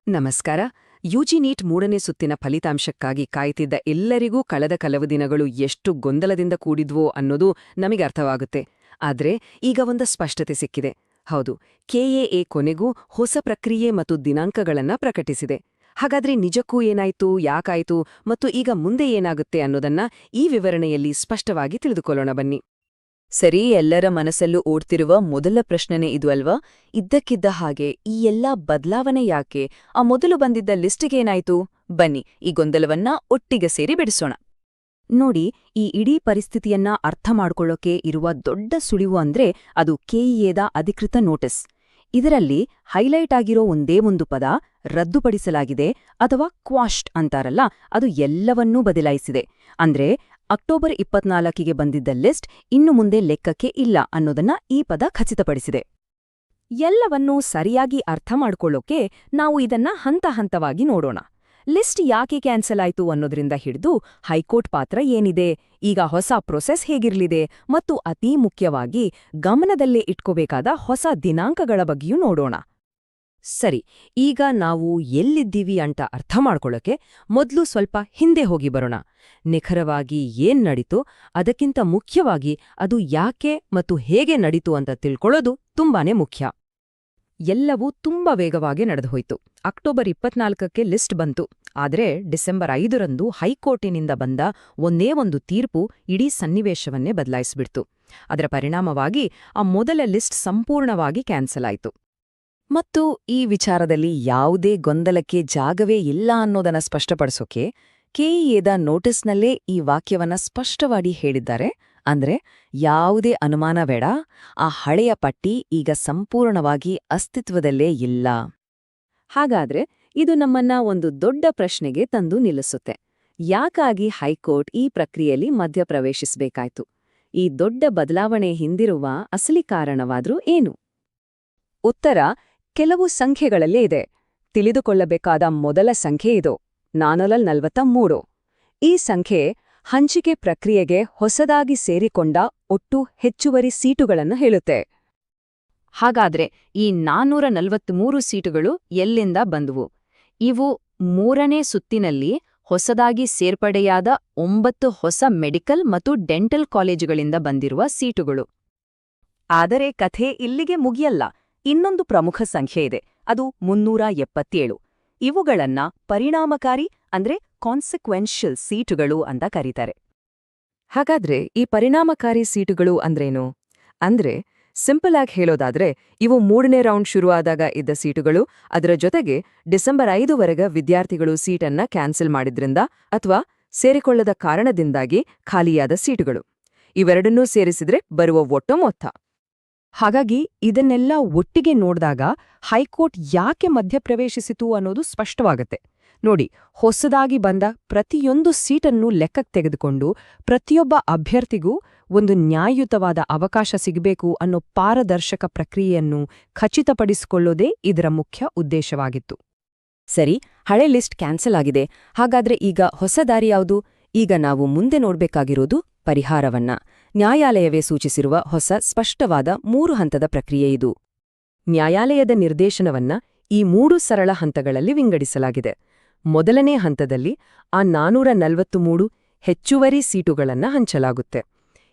ನಮಸ್ಕಾರ. UG neat 3ನೇ ಸುತ್ತಿನ ಫಲಿತಾಂಶಕ್ಕಾಗಿ ಕಾಯ್ತಿದ್ದ ಎಲ್ಲರಿಗೂ ಕಳೆದ ಕೆಲವು ದಿನಗಳು ಎಷ್ಟು ಗೊಂದಲದಿಂದ ಕೂಡಿದ್ವೋ ಅನ್ನೋದು ನಮಗೆ ಅರ್ಥವಾಗುತ್ತೆ. ಆದ್ರೆ ಈಗ ಒಂದು ಸ್ಪಷ್ಟತೆ ಸಿಕ್ಕಿದೆ. ಹೌದು, ಕೆಎಎ ಕೊನೆಗೂ ಹೊಸ ಪ್ರಕ್ರಿಯೆ ಮತ್ತು ದಿನಾಂಕಗಳನ್ನ ಪ್ರಕಟಿಸಿದೆ. ಹಾಗಾದ್ರೆ ನಿಜಕ್ಕೂ ಏನಾಯ್ತು, ಯಾಕಾಯ್ತು ಮತ್ತು ಈಗ ಮುಂದೆ ಏನಾಗುತ್ತೆ ಅನ್ನೋದನ್ನ ಈ ವಿವರಣೆಯಲ್ಲಿ ಸ್ಪಷ್ಟವಾಗಿ ತಿಳಿದುಕೊಳ್ಳೋಣ ಬನ್ನಿ. ಸರಿ, ಎಲ್ಲರ ಮನಸ್ಸಲ್ಲೂ ಓಡ್ತಿರುವ ಮೊದಲ ಪ್ರಶ್ನೆನೇ ಇದು ಅಲ್ವಾ? ಇದ್ದಕ್ಕಿದ್ದ ಹಾಗೆ ಈ ಎಲ್ಲಾ ಬದಲಾವಣೆ ಯಾಕೆ? ಆ ಮೊದಲು ಬಂದಿದ್ದ ಲಿಸ್ಟಿಗೇನಾಯ್ತು? ಬನ್ನಿ ಈ ಗೊಂದಲವನ್ನ ಒಟ್ಟಿಗೆ ಸೇರಿ ಬಿಡಿಸೋಣ. ನೋಡಿ, ಈ ಇಡೀ ಪರಿಸ್ಥಿತಿಯನ್ನ ಅರ್ಥ ಮಾಡ್ಕೊಳ್ಳೋಕೆ ಇರುವ ದೊಡ್ಡ ಸುಳಿವು ಅಂದ್ರೆ ಅದು ಕೆಇಎದ ಅಧಿಕೃತ ನೋಟಿಸ್. ಇದರಲ್ಲಿ ಹೈಲೈಟ್ ಆಗಿರೋ ಒಂದೇ ಒಂದು ಪದ ರದ್ದುಪಡಿಸಲಾಗಿದೆ ಅಥವಾ ಕ್ವಾಶ್ಡ್ ಅಂತಾರಲ್ಲ, ಅದು ಎಲ್ಲವನ್ನೂ ಬದಲಾಯಿಸಿದೆ. ಅಂದ್ರೆ ಅಕ್ಟೋಬರ್ 24ಗೆ ಬಂದಿದ್ದ ಲಿಸ್ಟ್ ಇನ್ನು ಮುಂದೆ ಲೆಕ್ಕಕ್ಕೆ ಇಲ್ಲ ಅನ್ನೋದನ್ನ ಈ ಪದ ಖಚಿತಪಡಿಸಿದೆ. ಎಲ್ಲವನ್ನೂ ಸರಿಯಾಗಿ ಅರ್ಥ ಮಾಡ್ಕೊಳ್ಳೋಕೆ ನಾವು ಇದನ್ನ ಹಂತ ಹಂತವಾಗಿ ನೋಡೋಣ. ಲಿಸ್ಟ್ ಯಾಕೆ ಕ್ಯಾನ್ಸಲ್ ಆಯ್ತು ಅನ್ನೋದ್ರಿಂದ ಹಿಡಿದು ಹೈಕೋರ್ಟ್ ಪಾತ್ರ ಏನಿದೆ, ಈಗ ಹೊಸ ಪ್ರೊಸೆಸ್ ಹೇಗಿರ್ಲಿದೆ ಮತ್ತು ಅತೀ ಮುಖ್ಯವಾಗಿ ಗಮನದಲ್ಲೇ ಇಟ್ಕೋಬೇಕಾದ ಹೊಸ ದಿನಾಂಕಗಳ ಬಗ್ಗೆಯೂ ನೋಡೋಣ. ಸರಿ, ಈಗ ನಾವು ಎಲ್ಲಿದ್ದೀವಿ ಅಂತ ಅರ್ಥ ಮಾಡ್ಕೊಳ್ಳೋಕೆ ಮೊದಲು ಸ್ವಲ್ಪ ಹಿಂದೆ ಹೋಗಿ ಬರೋಣ. ನಿಖರವಾಗಿ ಏನ್ ನಡೀತು, ಅದಕ್ಕಿಂತ ಮುಖ್ಯವಾಗಿ ಅದು ಯಾಕೆ ಮತ್ತು ಹೇಗೆ ನಡೀತು ಅಂತ ತಿಳ್ಕೊಳ್ಳೋದು ತುಂಬಾನೇ ಮುಖ್ಯ. ಎಲ್ಲವೂ ತುಂಬಾ ವೇಗವಾಗಿ ನಡೆದುಹೋಯ್ತು. ಅಕ್ಟೋಬರ್ 24ಕ್ಕೆ ಲಿಸ್ಟ್ ಬಂತು. ಆದರೆ ಡಿಸೆಂಬರ್ 5ರಂದು ಹೈಕೋರ್ಟಿನಿಂದ ಬಂದ ಒಂದೇ ಒಂದು ತೀರ್ಪು ಇಡೀ ಸನ್ನಿವೇಶವನ್ನೇ ಬದಲಾಯಿಸಿಬಿಡ್ತು. ಅದರ ಪರಿಣಾಮವಾಗಿ ಆ ಮೊದಲ ಲಿಸ್ಟ್ ಸಂಪೂರ್ಣವಾಗಿ ಕ್ಯಾನ್ಸಲ್ ಆಯಿತು. ಮತ್ತು ಈ ವಿಚಾರದಲ್ಲಿ ಯಾವುದೇ ಗೊಂದಲಕ್ಕೆ ಜಾಗವೇ ಇಲ್ಲ ಅನ್ನೋದನ್ನ ಸ್ಪಷ್ಟಪಡಿಸೋಕೆ ಕೆಇಎದ ನೋಟಿಸ್ನಲ್ಲೇ ಈ ವಾಕ್ಯವನ್ನ ಸ್ಪಷ್ಟವಾಗಿ ಹೇಳಿದ್ದಾರೆ. ಅಂದ್ರೆ ಯಾವುದೇ ಅನುಮಾನ ಬೇಡ, ಆ ಹಳೆಯ ಪಟ್ಟಿ ಈಗ ಸಂಪೂರ್ಣವಾಗಿ ಅಸ್ತಿತ್ವದಲ್ಲೇ ಇಲ್ಲ. ಹಾಗಾದ್ರೆ ಇದು ನಮ್ಮನ್ನ ಒಂದು ದೊಡ್ಡ ಪ್ರಶ್ನೆಗೆ ತಂದು ನಿಲ್ಲಿಸುತ್ತೆ. ಯಾಕಾಗಿ ಹೈಕೋರ್ಟ್ ಈ ಪ್ರಕ್ರಿಯೆಯಲ್ಲಿ ಮಧ್ಯಪ್ರವೇಶಿಸಬೇಕಾಯ್ತು? ಈ ದೊಡ್ಡ ಬದಲಾವಣೆ ಹಿಂದಿರುವ ಅಸಲಿ ಕಾರಣವಾದ್ರೂ ಏನು? ಉತ್ತರ ಕೆಲವು ಸಂಖ್ಯೆಗಳಲ್ಲೇ ಇದೆ. ತಿಳಿದುಕೊಳ್ಳಬೇಕಾದ ಮೊದಲ ಸಂಖ್ಯೆ ಇದು, 443. ಈ ಸಂಖ್ಯೆ ಹಂಚಿಕೆ ಪ್ರಕ್ರಿಯೆಗೆ ಹೊಸದಾಗಿ ಸೇರಿಕೊಂಡ ಒಟ್ಟು ಹೆಚ್ಚುವರಿ ಸೀಟುಗಳನ್ನು ಹೇಳುತ್ತೆ. ಹಾಗಾದ್ರೆ ಈ 443 ಸೀಟುಗಳು ಎಲ್ಲಿಂದ ಬಂದುವು? ಇವು 3ನೇ ಸುತ್ತಿನಲ್ಲಿ ಹೊಸದಾಗಿ ಸೇರ್ಪಡೆಯಾದ 9 ಹೊಸ ಮೆಡಿಕಲ್ ಮತ್ತು ಡೆಂಟಲ್ ಕಾಲೇಜುಗಳಿಂದ ಬಂದಿರುವ ಸೀಟುಗಳು. ಆದರೆ ಕಥೆ ಇಲ್ಲಿಗೆ ಮುಗಿಯಲ್ಲ. ಇನ್ನೊಂದು ಪ್ರಮುಖ ಸಂಖ್ಯೆ ಇದೆ, ಅದು 377. ಇವುಗಳನ್ನ ಪರಿಣಾಮಕಾರಿ ಅಂದ್ರೆ ಕಾನ್ಸಿಕ್ವೆನ್ಷಿಯಲ್ ಸೀಟುಗಳು ಅಂತ ಕರೀತಾರೆ. ಹಾಗಾದ್ರೆ ಈ ಪರಿಣಾಮಕಾರಿ ಸೀಟುಗಳು ಅಂದ್ರೇನು? ಅಂದ್ರೆ ಸಿಂಪಲ್ ಆಗಿ ಹೇಳೋದಾದ್ರೆ ಇವು 3ನೇ ರೌಂಡ್ ಶುರುವಾದಾಗ ಇದ್ದ ಸೀಟುಗಳು, ಅದರ ಜೊತೆಗೆ ಡಿಸೆಂಬರ್ 5ವರೆಗೆ ವಿದ್ಯಾರ್ಥಿಗಳು ಸೀಟನ್ನ ಕ್ಯಾನ್ಸಲ್ ಮಾಡಿದ್ರಿಂದ ಅಥವಾ ಸೇರಿಕೊಳ್ಳದ ಕಾರಣದಿಂದಾಗಿ ಖಾಲಿಯಾದ ಸೀಟುಗಳು. ಇವೆರಡನ್ನೂ ಸೇರಿಸಿದ್ರೆ ಬರುವ ಒಟ್ಟು ಮೊತ್ತ. ಹಾಗಾಗಿ ಇದನ್ನೆಲ್ಲ ಒಟ್ಟಿಗೆ ನೋಡಿದಾಗ ಹೈಕೋರ್ಟ್ ಯಾಕೆ ಮಧ್ಯಪ್ರವೇಶಿಸಿತು ಅನ್ನೋದು ಸ್ಪಷ್ಟವಾಗತ್ತೆ. ನೋಡಿ, ಹೊಸದಾಗಿ ಬಂದ ಪ್ರತಿಯೊಂದು ಸೀಟನ್ನು ಲೆಕ್ಕಕ್ಕೆ ತೆಗೆದುಕೊಂಡು ಪ್ರತಿಯೊಬ್ಬ ಅಭ್ಯರ್ಥಿಗೂ ಒಂದು ನ್ಯಾಯಯುತವಾದ ಅವಕಾಶ ಸಿಗಬೇಕು ಅನ್ನೋ ಪಾರದರ್ಶಕ ಪ್ರಕ್ರಿಯೆಯನ್ನು ಖಚಿತಪಡಿಸಿಕೊಳ್ಳೋದೇ ಇದರ ಮುಖ್ಯ ಉದ್ದೇಶವಾಗಿತ್ತು. ಸರಿ, ಹಳೆ ಲಿಸ್ಟ್ ಕ್ಯಾನ್ಸಲ್ ಆಗಿದೆ. ಹಾಗಾದ್ರೆ ಈಗ ಹೊಸ ದಾರಿ ಯಾವುದು? ಈಗ ನಾವು ಮುಂದೆ ನೋಡ್ಬೇಕಾಗಿರೋದು ಪರಿಹಾರವನ್ನ. ನ್ಯಾಯಾಲಯವೇ ಸೂಚಿಸಿರುವ ಹೊಸ ಸ್ಪಷ್ಟವಾದ 3 ಹಂತದ ಪ್ರಕ್ರಿಯೆ ಇದು. ನ್ಯಾಯಾಲಯದ ನಿರ್ದೇಶನವನ್ನ ಈ 3 ಸರಳ ಹಂತಗಳಲ್ಲಿ ವಿಂಗಡಿಸಲಾಗಿದೆ. ಮೊದಲನೇ ಹಂತದಲ್ಲಿ ಆ 443 ಹೆಚ್ಚುವರಿ ಸೀಟುಗಳನ್ನ ಹಂಚಲಾಗುತ್ತೆ.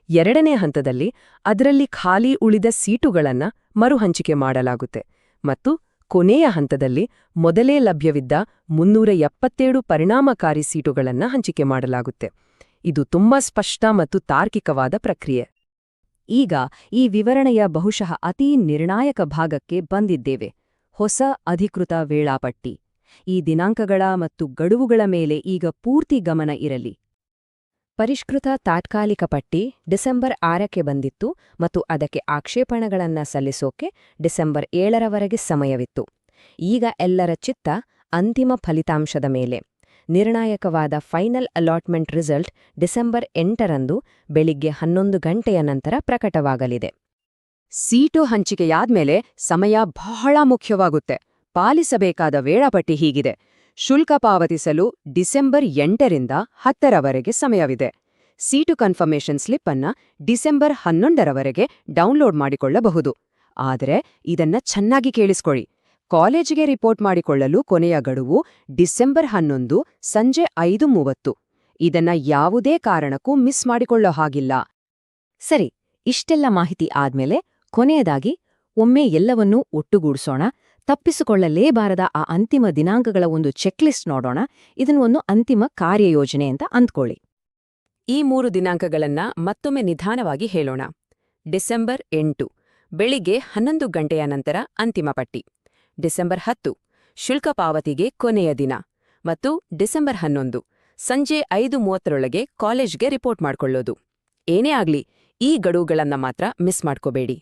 ಎರಡನೇ ಹಂತದಲ್ಲಿ ಅದರಲ್ಲಿ ಖಾಲಿ ಉಳಿದ ಸೀಟುಗಳನ್ನ ಮರುಹಂಚಿಕೆ ಮಾಡಲಾಗುತ್ತೆ. ಮತ್ತು ಕೊನೆಯ ಹಂತದಲ್ಲಿ ಮೊದಲೇ ಲಭ್ಯವಿದ್ದ 377 ಪರಿಣಾಮಕಾರಿ ಸೀಟುಗಳನ್ನ ಹಂಚಿಕೆ ಮಾಡಲಾಗುತ್ತೆ. ಇದು ತುಂಬಾ ಸ್ಪಷ್ಟ ಮತ್ತು ತಾರ್ಕಿಕವಾದ ಪ್ರಕ್ರಿಯೆ. ಈಗ ಈ ವಿವರಣೆಯ ಬಹುಶಃ ಅತೀ ನಿರ್ಣಾಯಕ ಭಾಗಕ್ಕೆ ಬಂದಿದ್ದೇವೆ, ಹೊಸ ಅಧಿಕೃತ ವೇಳಾಪಟ್ಟಿ. ಈ ದಿನಾಂಕಗಳ ಮತ್ತು ಗಡುವುಗಳ ಮೇಲೆ ಈಗ ಪೂರ್ತಿ ಗಮನ ಇರಲಿ. ಪರಿಷ್ಕೃತ ತಾತ್ಕಾಲಿಕ ಪಟ್ಟಿ ಡಿಸೆಂಬರ್ 6ಕ್ಕೆ ಬಂದಿತ್ತು ಮತ್ತು ಅದಕ್ಕೆ ಆಕ್ಷೇಪಣೆಗಳನ್ನ ಸಲ್ಲಿಸೋಕೆ ಡಿಸೆಂಬರ್ 7ರವರೆಗೆ ಸಮಯವಿತ್ತು. ಈಗ ಎಲ್ಲರ ಚಿತ್ತ ಅಂತಿಮ ಫಲಿತಾಂಶದ ಮೇಲೆ. ನಿರ್ಣಾಯಕವಾದ ಫೈನಲ್ ಅಲಾಟ್ಮೆಂಟ್ ರಿಸಲ್ಟ್ ಡಿಸೆಂಬರ್ 8ರಂದು ಬೆಳಿಗ್ಗೆ 11 ಗಂಟೆಯ ನಂತರ ಪ್ರಕಟವಾಗಲಿದೆ. ಸೀಟು ಹಂಚಿಕೆಯಾದ್ಮೇಲೆ ಸಮಯ ಬಹಳ ಮುಖ್ಯವಾಗುತ್ತೆ. ಪಾಲಿಸಬೇಕಾದ ವೇಳಾಪಟ್ಟಿ ಹೀಗಿದೆ. ಶುಲ್ಕ ಪಾವತಿಸಲು ಡಿಸೆಂಬರ್ 8ರಿಂದ 10ರವರೆಗೆ ಸಮಯವಿದೆ. ಸೀಟು ಕನ್ಫರ್ಮೇಷನ್ ಸ್ಲಿಪ್ ಅನ್ನ ಡಿಸೆಂಬರ್ 11ರವರೆಗೆ ಡೌನ್ಲೋಡ್ ಮಾಡಿಕೊಳ್ಳಬಹುದು. ಆದರೆ ಇದನ್ನ ಚೆನ್ನಾಗಿ ಕೇಳಿಸ್ಕೊಳ್ಳಿ. ಕಾಲೇಜಿಗೆ ರಿಪೋರ್ಟ್ ಮಾಡಿಕೊಳ್ಳಲು ಕೊನೆಯ ಗಡುವು ಡಿಸೆಂಬರ್ 11 ಸಂಜೆ 5:30. ಇದನ್ನ ಯಾವುದೇ ಕಾರಣಕ್ಕೂ ಮಿಸ್ ಮಾಡಿಕೊಳ್ಳೋ ಹಾಗಿಲ್ಲ. ಸರಿ, ಇಷ್ಟೆಲ್ಲ ಮಾಹಿತಿ ಆದ್ಮೇಲೆ ಕೊನೆಯದಾಗಿ ಒಮ್ಮೆ ಎಲ್ಲವನ್ನೂ ಒಟ್ಟುಗೂಡಿಸೋಣ. ತಪ್ಪಿಸಿಕೊಳ್ಳಲೇಬಾರದ ಆ ಅಂತಿಮ ದಿನಾಂಕಗಳ ಒಂದು ಚೆಕ್ಲಿಸ್ಟ್ ನೋಡೋಣ. ಇದನ್ನು ಒಂದು ಅಂತಿಮ ಕಾರ್ಯಯೋಜನೆ ಅಂತ ಅಂದ್ಕೊಳ್ಳಿ. ಈ 3 ದಿನಾಂಕಗಳನ್ನ ಮತ್ತೊಮ್ಮೆ ನಿಧಾನವಾಗಿ ಹೇಳೋಣ. ಡಿಸೆಂಬರ್ 8 ಬೆಳಿಗ್ಗೆ 11 ಗಂಟೆಯ ನಂತರ ಅಂತಿಮ ಪಟ್ಟಿ. ಡಿಸೆಂಬರ್ 10 ಶುಲ್ಕ ಪಾವತಿಗೆ ಕೊನೆಯ ದಿನ. ಮತ್ತು ಡಿಸೆಂಬರ್ 11 ಸಂಜೆ 5:30ರೊಳಗೆ ಕಾಲೇಜ್ಗೆ ರಿಪೋರ್ಟ್ ಮಾಡ್ಕೊಳ್ಳೋದು. ಏನೇ ಆಗ್ಲಿ, ಈ ಗಡುವುಗಳನ್ನ ಮಾತ್ರ ಮಿಸ್ ಮಾಡ್ಕೋಬೇಡಿ.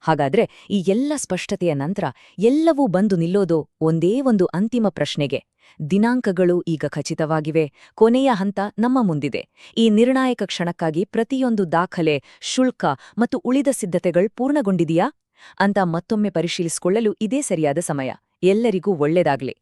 ಹಾಗಾದ್ರೆ ಈ ಎಲ್ಲ ಸ್ಪಷ್ಟತೆಯ ನಂತರ ಎಲ್ಲವೂ ಬಂದು ನಿಲ್ಲೋದು ಒಂದೇ ಒಂದು ಅಂತಿಮ ಪ್ರಶ್ನೆಗೆ. ದಿನಾಂಕಗಳು ಈಗ ಖಚಿತವಾಗಿವೆ, ಕೊನೆಯ ಹಂತ ನಮ್ಮ ಮುಂದಿದೆ. ಈ ನಿರ್ಣಾಯಕ ಕ್ಷಣಕ್ಕಾಗಿ ಪ್ರತಿಯೊಂದು ದಾಖಲೆ, ಶುಲ್ಕ ಮತ್ತು ಉಳಿದ ಸಿದ್ಧತೆಗಳು ಪೂರ್ಣಗೊಂಡಿದೆಯಾ ಅಂತ ಮತ್ತೊಮ್ಮೆ ಪರಿಶೀಲಿಸಿಕೊಳ್ಳಲು ಇದೇ ಸರಿಯಾದ ಸಮಯ. ಎಲ್ಲರಿಗೂ ಒಳ್ಳೆದಾಗ್ಲಿ.